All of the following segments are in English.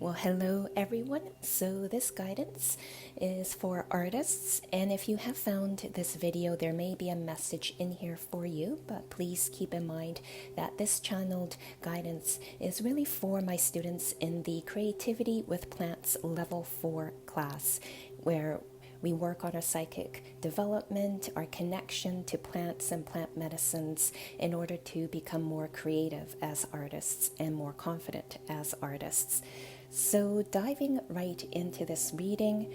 Well, hello everyone. So, this guidance is for artists, and if you have found this video, there may be a message in here for you, but please keep in mind that this channeled guidance is really for my students in the Creativity with Plants Level 4 class, where we work on our psychic development, our connection to plants and plant medicines in order to become more creative as artists and more confident as artists. So, diving right into this reading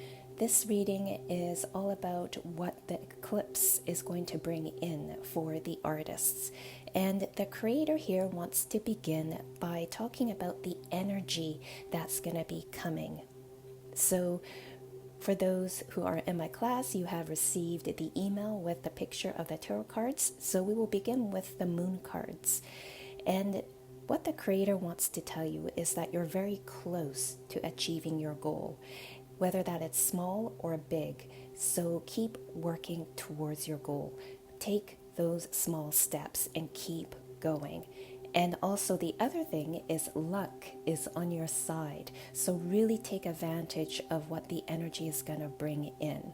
is all about what the eclipse is going to bring in for the artists. And the creator here wants to begin by talking about the energy that's going to be coming. So, for those who are in my class, you have received the email with the picture of the tarot cards. So we will begin with the moon cards. And what the creator wants to tell you is that you're very close to achieving your goal, whether that it's small or big. So keep working towards your goal. Take those small steps and keep going. And also, the other thing is luck is on your side. So, really take advantage of what the energy is going to bring in.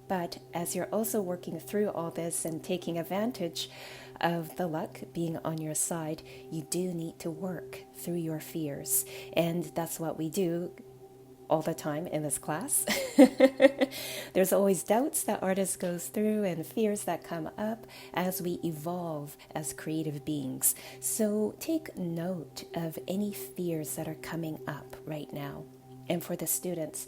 But as you're also working through all this and taking advantage of the luck being on your side, you do need to work through your fears. And that's what we do all the time in this class. There's always doubts that artists goes through and fears that come up as we evolve as creative beings. So take note of any fears that are coming up right now. And for the students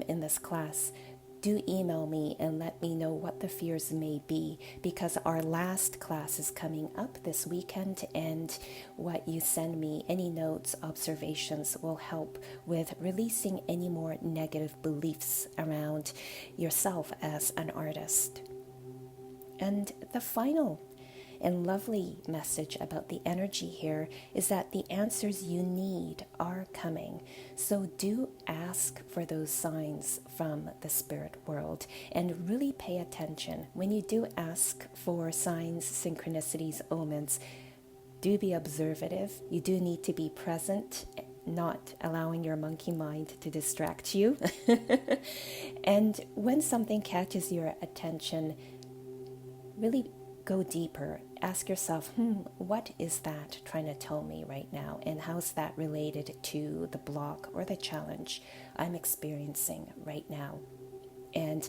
in this class, do email me and let me know what the fears may be, because our last class is coming up this weekend, and what you send me, any notes, observations, will help with releasing any more negative beliefs around yourself as an artist. And the final and lovely message about the energy here is that the answers you need are coming. So do ask for those signs from the spirit world and really pay attention. When you do ask for signs, synchronicities, omens, do be observative. You do need to be present, not allowing your monkey mind to distract you. And when something catches your attention, really go deeper. Ask yourself, what is that trying to tell me right now? And how's that related to the block or the challenge I'm experiencing right now? And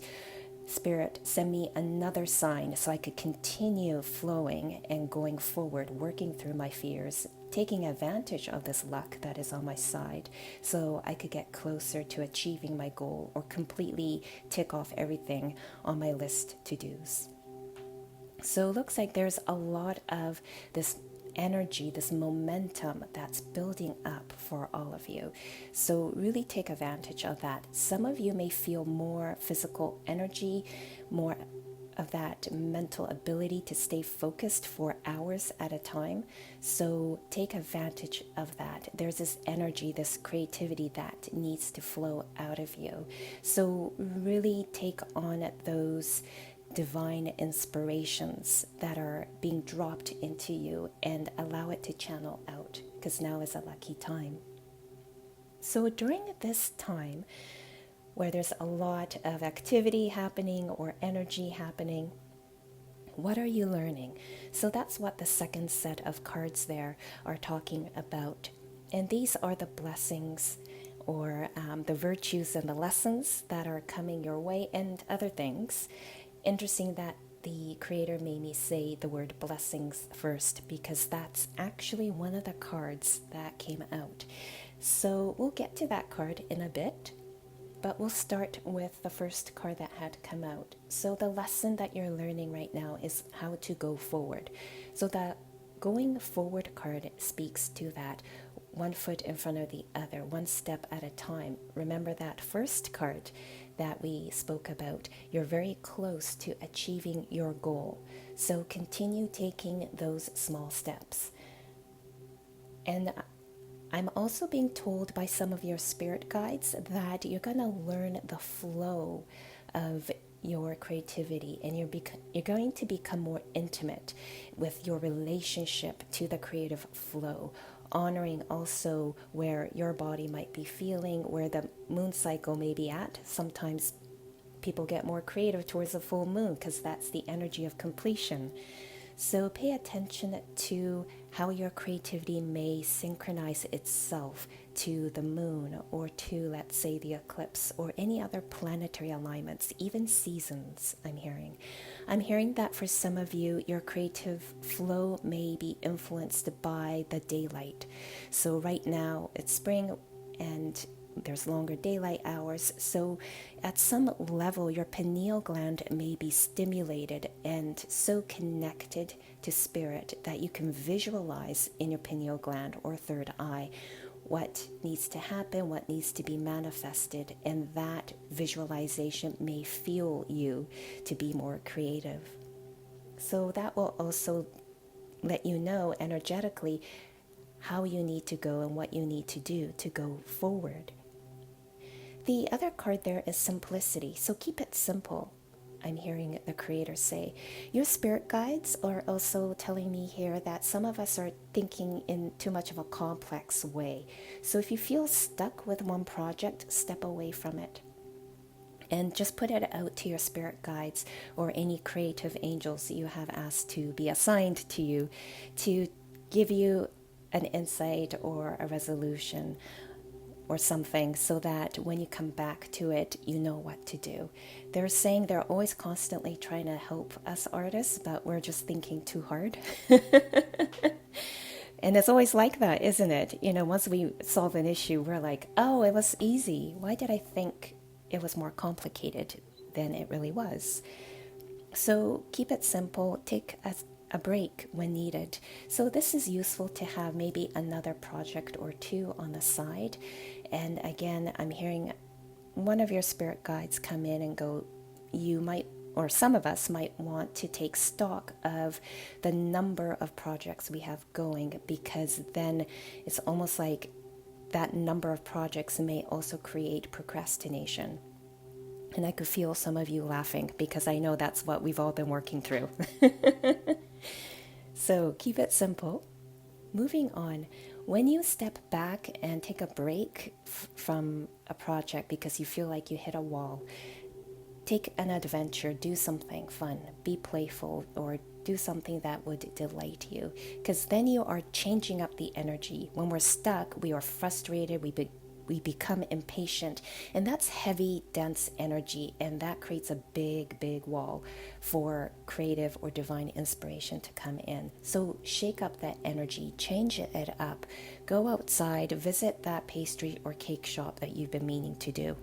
Spirit, send me another sign so I could continue flowing and going forward, working through my fears, taking advantage of this luck that is on my side so I could get closer to achieving my goal or completely tick off everything on my list to-dos. So it looks like there's a lot of this energy, this momentum that's building up for all of you. So really take advantage of that. Some of you may feel more physical energy, more of that mental ability to stay focused for hours at a time. So take advantage of that. There's this energy, this creativity that needs to flow out of you. So really take on those divine inspirations that are being dropped into you and allow it to channel out, because now is a lucky time. So during this time where there's a lot of activity happening or energy happening, what are you learning? So that's what the second set of cards there are talking about. And these are the blessings or the virtues and the lessons that are coming your way and other things. Interesting that the creator made me say the word blessings first, because that's actually one of the cards that came out. So we'll get to that card in a bit, but we'll start with the first card that had come out. So the lesson that you're learning right now is how to go forward. So that going forward card speaks to that. One foot in front of the other, one step at a time. Remember that first card that we spoke about. You're very close to achieving your goal. So continue taking those small steps. And I'm also being told by some of your spirit guides that you're going to learn the flow of your creativity, and you're going to become more intimate with your relationship to the creative flow, honoring also where your body might be feeling, where the moon cycle may be at. Sometimes people get more creative towards the full moon because that's the energy of completion. So pay attention to how your creativity may synchronize itself to the moon or to, let's say, the eclipse or any other planetary alignments, even seasons. I'm hearing that for some of you, your creative flow may be influenced by the daylight. So right now it's spring and there's longer daylight hours, so at some level your pineal gland may be stimulated and so connected to spirit that you can visualize in your pineal gland or third eye what needs to happen, what needs to be manifested, and that visualization may fuel you to be more creative. So that will also let you know energetically how you need to go and what you need to do to go forward. The other card there is simplicity, so keep it simple. I'm hearing the creator say. Your spirit guides are also telling me here that some of us are thinking in too much of a complex way. So if you feel stuck with one project, step away from it. And just put it out to your spirit guides or any creative angels that you have asked to be assigned to you to give you an insight or a resolution or something, so that when you come back to it, you know what to do. They're saying they're always constantly trying to help us artists, but we're just thinking too hard. And it's always like that, isn't it? Once we solve an issue, we're like, oh, it was easy. Why did I think it was more complicated than it really was? So keep it simple. Take a break when needed. So this is useful to have maybe another project or two on the side. And again, I'm hearing one of your spirit guides come in and go, you might, or some of us might want to take stock of the number of projects we have going, because then it's almost like that number of projects may also create procrastination. And I could feel some of you laughing because I know that's what we've all been working through. So keep it simple. Moving on, when you step back and take a break from a project because you feel like you hit a wall, take an adventure, do something fun, be playful, or do something that would delight you, because then you are changing up the energy. When we're stuck, we are frustrated, we become impatient, and that's heavy, dense energy, and that creates a big wall for creative or divine inspiration to come in. So shake up that energy, change it up, go outside, visit that pastry or cake shop that you've been meaning to do.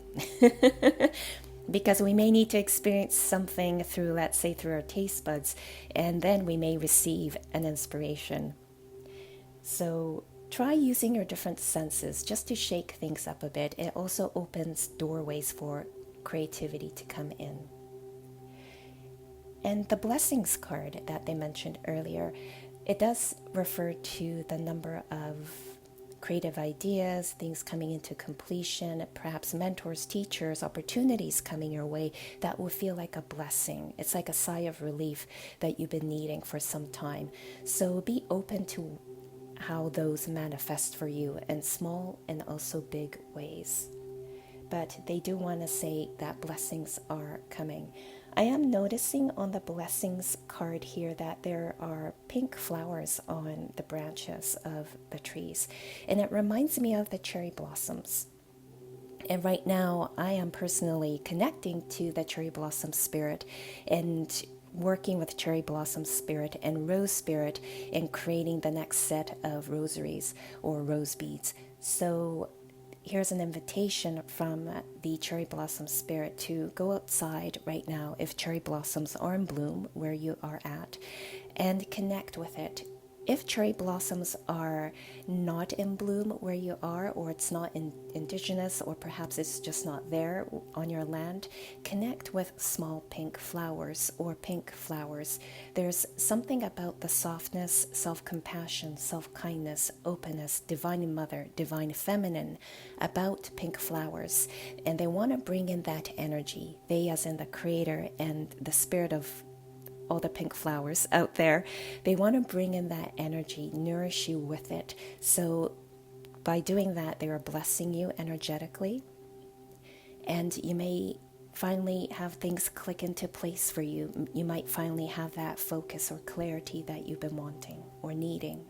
Because we may need to experience something through, let's say, through our taste buds, and then we may receive an inspiration. So try using your different senses just to shake things up a bit. It also opens doorways for creativity to come in. And the blessings card that they mentioned earlier, it does refer to the number of creative ideas, things coming into completion, perhaps mentors, teachers, opportunities coming your way that will feel like a blessing. It's like a sigh of relief that you've been needing for some time. So be open to how those manifest for you in small and also big ways. But they do want to say that blessings are coming. I am noticing on the blessings card here that there are pink flowers on the branches of the trees, and it reminds me of the cherry blossoms. And right now I am personally connecting to the cherry blossom spirit and working with cherry blossom spirit and rose spirit in creating the next set of rosaries or rose beads. So here's an invitation from the cherry blossom spirit to go outside right now if cherry blossoms are in bloom where you are at and connect with it. If cherry blossoms are not in bloom where you are, or it's not indigenous, or perhaps it's just not there on your land, connect with small pink flowers or pink flowers. There's something about the softness, self-compassion, self-kindness, openness, divine mother, divine feminine about pink flowers. And they want to bring in that energy. They, as in the creator and the spirit of all the pink flowers out there, they want to bring in that energy, nourish you with it. So by doing that, they are blessing you energetically, and you may finally have things click into place for you. You might finally have that focus or clarity that you've been wanting or needing.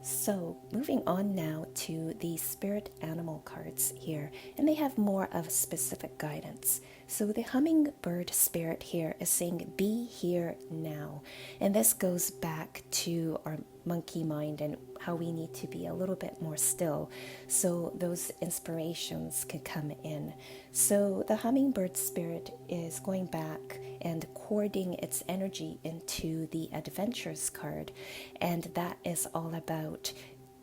So moving on now to the spirit animal cards here, and they have more of specific guidance. So the hummingbird spirit here is saying, be here now. And this goes back to our monkey mind and how we need to be a little bit more still so those inspirations can come in. So the hummingbird spirit is going back and cording its energy into the adventures card, and that is all about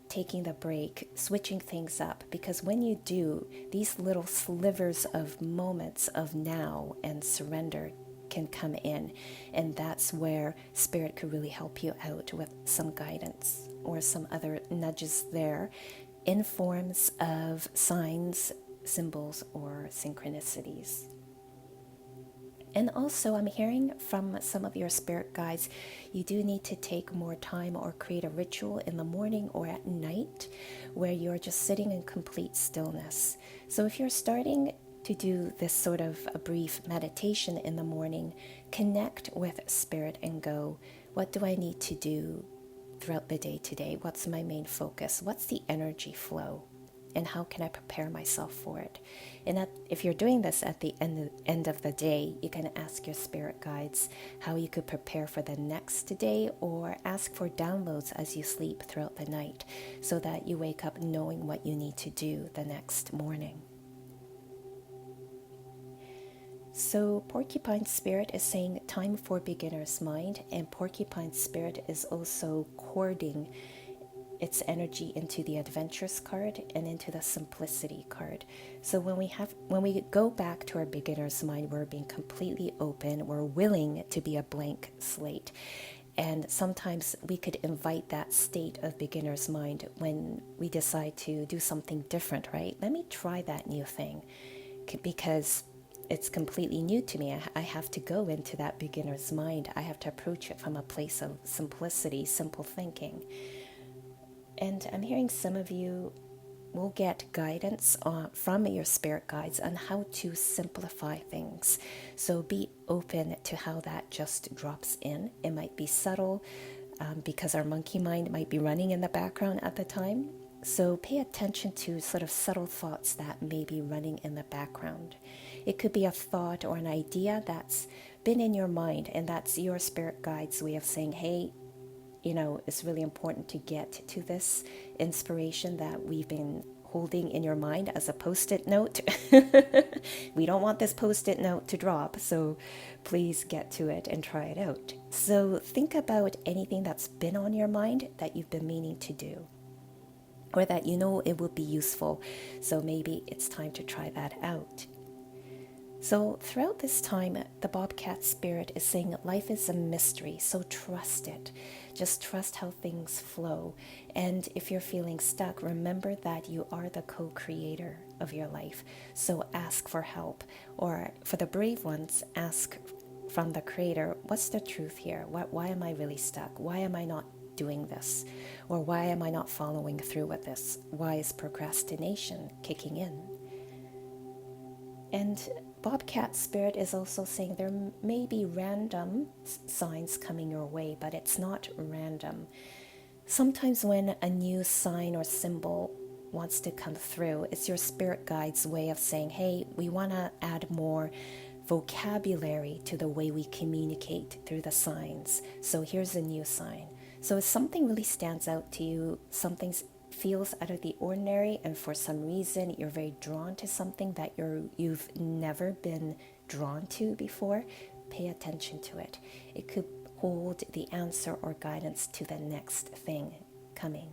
taking the break, switching things up, because when you do, these little slivers of moments of now and surrender can come in, and that's where spirit could really help you out with some guidance or some other nudges there in forms of signs, symbols, or synchronicities. And also, I'm hearing from some of your spirit guides, you do need to take more time or create a ritual in the morning or at night where you're just sitting in complete stillness. So if you're starting to do this sort of a brief meditation in the morning, connect with spirit and go, what do I need to do throughout the day today? What's my main focus? What's the energy flow? And how can I prepare myself for it? And if you're doing this at the end of the day, you can ask your spirit guides how you could prepare for the next day, or ask for downloads as you sleep throughout the night so that you wake up knowing what you need to do the next morning. So Porcupine Spirit is saying time for beginner's mind, and Porcupine Spirit is also cording its energy into the adventurous card and into the simplicity card. So when we go back to our beginner's mind, we're being completely open, we're willing to be a blank slate. And sometimes we could invite that state of beginner's mind when we decide to do something different, right? Let me try that new thing because it's completely new to me. I have to go into that beginner's mind. I have to approach it from a place of simplicity, simple thinking. And I'm hearing some of you will get guidance from your spirit guides on how to simplify things. So be open to how that just drops in. It might be subtle because our monkey mind might be running in the background at the time. So pay attention to sort of subtle thoughts that may be running in the background. It could be a thought or an idea that's been in your mind, and that's your spirit guide's way of saying, hey, it's really important to get to this inspiration that we've been holding in your mind as a post-it note. We don't want this post-it note to drop, so please get to it and try it out. So think about anything that's been on your mind that you've been meaning to do, or that it will be useful. So maybe it's time to try that out. So throughout this time, the Bobcat Spirit is saying life is a mystery, so trust it. Just trust how things flow. And if you're feeling stuck, remember that you are the co-creator of your life. So ask for help. Or for the brave ones, ask from the Creator, what's the truth here? Why am I really stuck? Why am I not doing this? Or why am I not following through with this? Why is procrastination kicking in? And Bobcat Spirit is also saying there may be random signs coming your way, but it's not random. Sometimes when a new sign or symbol wants to come through, it's your spirit guide's way of saying, hey, we want to add more vocabulary to the way we communicate through the signs. So here's a new sign. So if something really stands out to you, something feels out of the ordinary, and for some reason you're very drawn to something that you've never been drawn to before, pay attention to it. It could hold the answer or guidance to the next thing coming.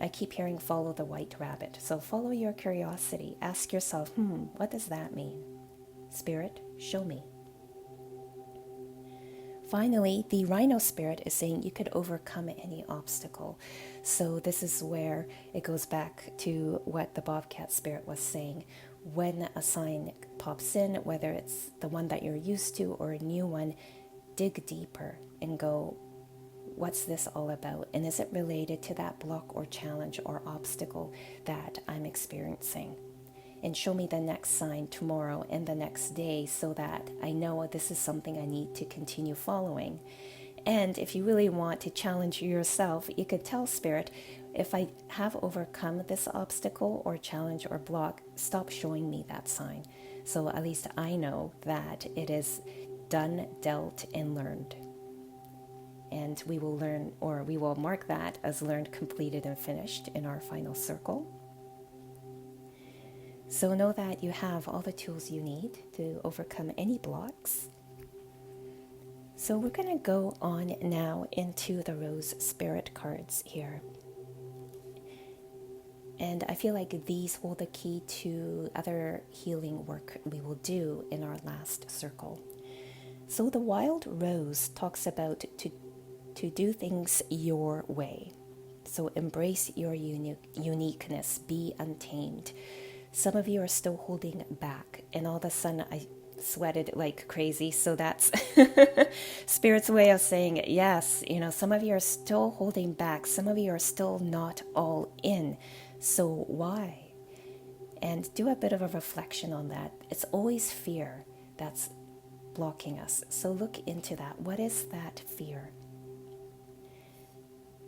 I keep hearing follow the white rabbit. So follow your curiosity. Ask yourself, what does that mean? Spirit, show me. Finally, the rhino spirit is saying you could overcome any obstacle. So this is where it goes back to what the bobcat spirit was saying. When a sign pops in, whether it's the one that you're used to or a new one, dig deeper and go, what's this all about? And is it related to that block or challenge or obstacle that I'm experiencing? And show me the next sign tomorrow and the next day so that I know this is something I need to continue following. And if you really want to challenge yourself, you could tell Spirit, if I have overcome this obstacle or challenge or block, stop showing me that sign. So at least I know that it is done, dealt, and learned. And we will learn, or we will mark that as learned, completed, and finished in our final circle. So know that you have all the tools you need to overcome any blocks. So we're going to go on now into the Rose Spirit cards here. And I feel like these hold the key to other healing work we will do in our last circle. So the Wild Rose talks about to do things your way. So embrace your uniqueness, be untamed. Some of you are still holding back, and all of a sudden I sweated like crazy. So that's Spirit's way of saying, yes, some of you are still holding back. Some of you are still not all in. So why? And do a bit of a reflection on that. It's always fear that's blocking us. So look into that. What is that fear?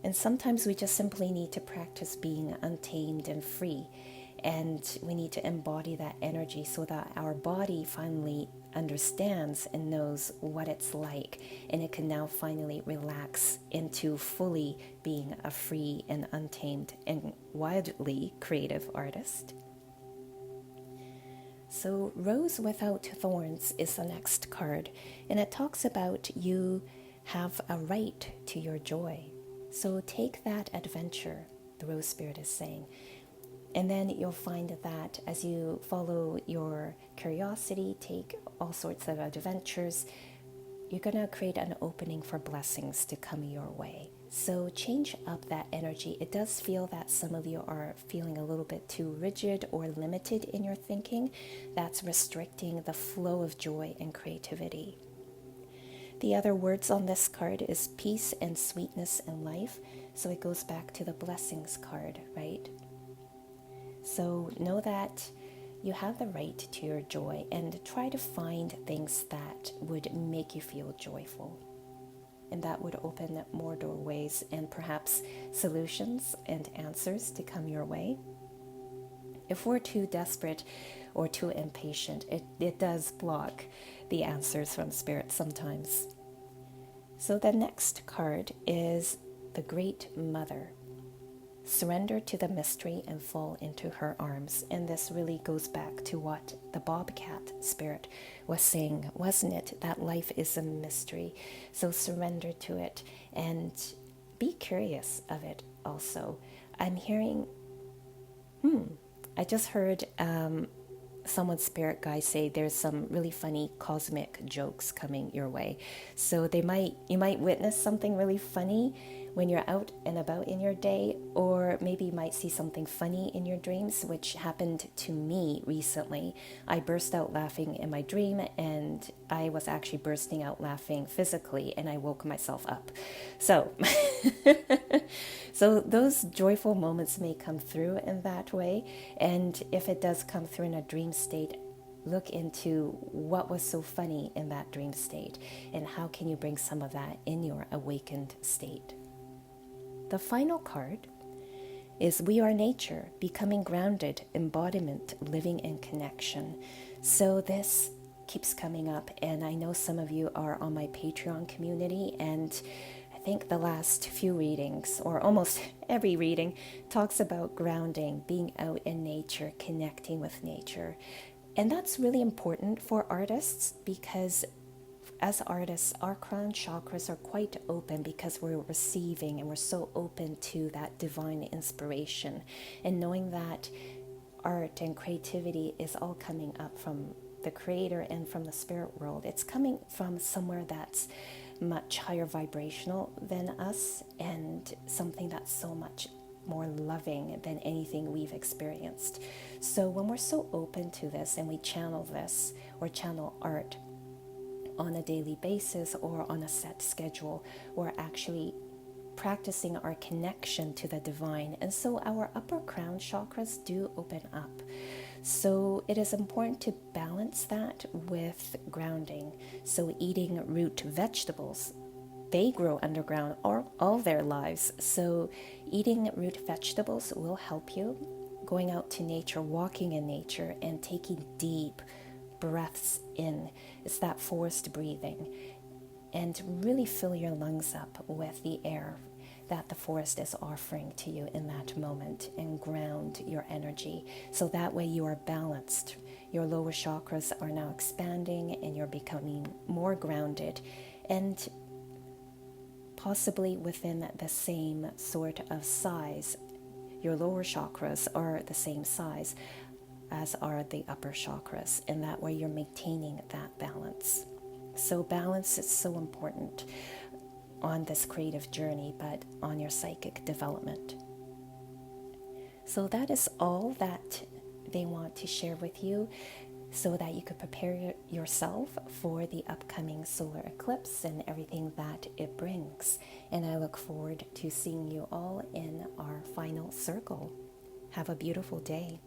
And sometimes we just simply need to practice being untamed and free. And we need to embody that energy so that our body finally understands and knows what it's like. And it can now finally relax into fully being a free and untamed and wildly creative artist. So Rose Without Thorns is the next card. And it talks about you have a right to your joy. So take that adventure, the Rose Spirit is saying. And then you'll find that as you follow your curiosity, take all sorts of adventures, you're going to create an opening for blessings to come your way. So change up that energy. It does feel that some of you are feeling a little bit too rigid or limited in your thinking. That's restricting the flow of joy and creativity. The other words on this card is peace and sweetness in life. So it goes back to the blessings card, right? So know that you have the right to your joy and try to find things that would make you feel joyful. And that would open up more doorways and perhaps solutions and answers to come your way. If we're too desperate or too impatient, it does block the answers from Spirit sometimes. So the next card is the Great Mother. Surrender to the mystery and fall into her arms. And this really goes back to what the Bobcat Spirit was saying, wasn't it? That life is a mystery. So surrender to it and be curious of it also. I'm hearing, I just heard someone's spirit guide say there's some really funny cosmic jokes coming your way. So you might witness something really funny when you're out and about in your day, or maybe you might see something funny in your dreams, which happened to me recently. I burst out laughing in my dream, and I was actually bursting out laughing physically, and I woke myself up. So, so those joyful moments may come through in that way, and if it does come through in a dream state, look into what was so funny in that dream state, and how can you bring some of that in your awakened state. The final card is We Are Nature, becoming grounded, embodiment, living in connection. So this keeps coming up, and I know some of you are on my Patreon community, and I think the last few readings, or almost every reading, talks about grounding, being out in nature, connecting with nature. And that's really important for artists because as artists, our crown chakras are quite open because we're receiving and we're so open to that divine inspiration. And knowing that art and creativity is all coming up from the creator and from the spirit world, it's coming from somewhere that's much higher vibrational than us, and something that's so much more loving than anything we've experienced. So when we're so open to this and we channel this or channel art on a daily basis or on a set schedule, we're actually practicing our connection to the divine. And so our upper crown chakras do open up. So it is important to balance that with grounding. So eating root vegetables, they grow underground all their lives. So eating root vegetables will help you. Going out to nature, walking in nature, and taking deep breaths in. It's that forced breathing. And really fill your lungs up with the air that the forest is offering to you in that moment, and ground your energy. So that way you are balanced. Your lower chakras are now expanding and you're becoming more grounded, and possibly within the same sort of size. Your lower chakras are the same size as are the upper chakras, and that way you're maintaining that balance. So balance is so important on this creative journey, but on your psychic development. So that is all that they want to share with you, so that you could prepare yourself for the upcoming solar eclipse and everything that it brings. And I look forward to seeing you all in our final circle. Have a beautiful day.